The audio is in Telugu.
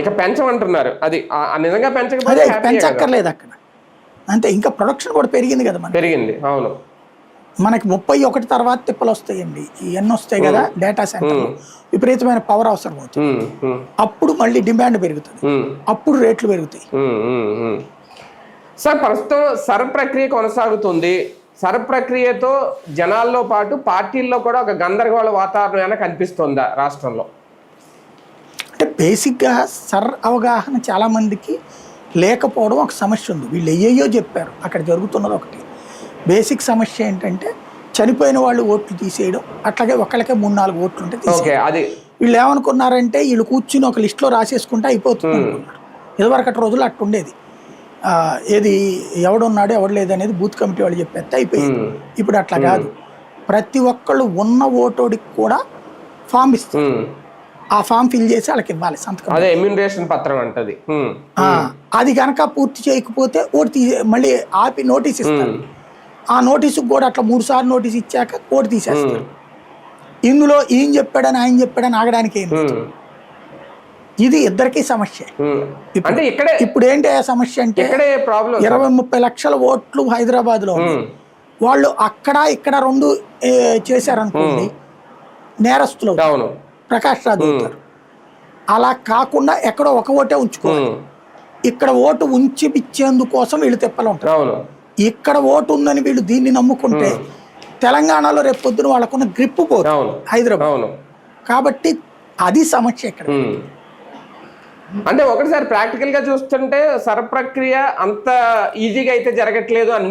ఇక పెంచమంటున్నారు. అది నిజంగా పెంచకపోతే పెంచక్కర్లేదు అక్కడ అంతే. ఇంకా ప్రొడక్షన్ కూడా పెరిగింది కదా, మనకి పెరిగింది. అవును, మనకి 31 తర్వాత తిప్పలు వస్తాయండి, ఇవన్నీ వస్తాయి కదా డేటా సెంటర్లో, విపరీతమైన పవర్ అవసరం అవుతుంది. అప్పుడు మళ్ళీ డిమాండ్ పెరుగుతుంది, అప్పుడు రేట్లు పెరుగుతాయి. సార్, ప్రస్తుతం సర ప్రక్రియ కొనసాగుతుంది. సర ప్రక్రియతో జనాల్లో పాటు పార్టీల్లో కూడా ఒక గందరగోళ వాతావరణం కనిపిస్తుందా రాష్ట్రంలో? అంటే బేసిక్గా అవగాహన చాలా మందికి లేకపోవడం ఒక సమస్య ఉంది. వీళ్ళు ఏయో చెప్పారు, అక్కడ జరుగుతున్నది ఒకటి. బేసిక్ సమస్య ఏంటంటే చనిపోయిన వాళ్ళు ఓట్లు తీసేయడం, అట్లాగే ఒకళ్ళకే 3-4 ఓట్లు ఉంటే తీసేయడం. వీళ్ళు ఏమనుకున్నారంటే వీళ్ళు కూర్చుని ఒక లిస్టులో రాసేసుకుంటే అయిపోతుంది అనుకున్నారు. ఇదివరకటి రోజులు అట్టుండేది, ఏది ఎవడున్నాడు ఎవడు లేదనేది బూత్ కమిటీ వాళ్ళు చెప్పేస్తే అయిపోయింది. ఇప్పుడు అట్లా కాదు, ప్రతి ఒక్కళ్ళు ఉన్న ఓటోడికి కూడా ఫామ్ ఇస్తారు, ఆ ఫామ్ ఫిల్ చేసి వాళ్ళకి ఇవ్వాలి సంతకం. అదే ఎమ్యూనరేషన్ పత్రం అంటది. అది కనుక పూర్తి చేయకపోతే ఓటు మళ్ళీ ఆపి నోటీస్ ఇస్తారు. ఆ నోటీసుకు కూడా అట్లా 3 సార్లు నోటీస్ ఇచ్చాక ఓటు తీసేస్తారు. ఇందులో ఈయన చెప్పాడని ఆయన చెప్పాడని ఆగడానికి ఏం లేదు. ఇది ఇద్దరికీ సమస్య. ఇప్పుడు ఏంటి ఆ సమస్య అంటే 20-30 లక్షల ఓట్లు హైదరాబాద్ లో వాళ్ళు అక్కడ ఇక్కడ 2 చేశారనుకోండి, నేరస్తులు ప్రకాష్ రాజ్ అవుతారు. అలా కాకుండా ఎక్కడో ఒక ఓటే ఉంచుకోవాలి. ఇక్కడ ఓటు ఉంచిపిచ్చేందుకోసం వీళ్ళు తిప్పలు ఉంటారు. ఇక్కడ ఓటు ఉందని వీళ్ళు దీన్ని నమ్ముకుంటే తెలంగాణలో రేపు పొద్దున వాళ్ళకున్న గ్రిప్ పోతుంది హైదరాబాద్. కాబట్టి అది సమస్య ఇక్కడ. అంటే ఒకటిసారి ప్రాక్టికల్ గా చూస్తుంటే సర ప్రక్రియ అంత ఈజీగా అయితే జరగట్లేదు అని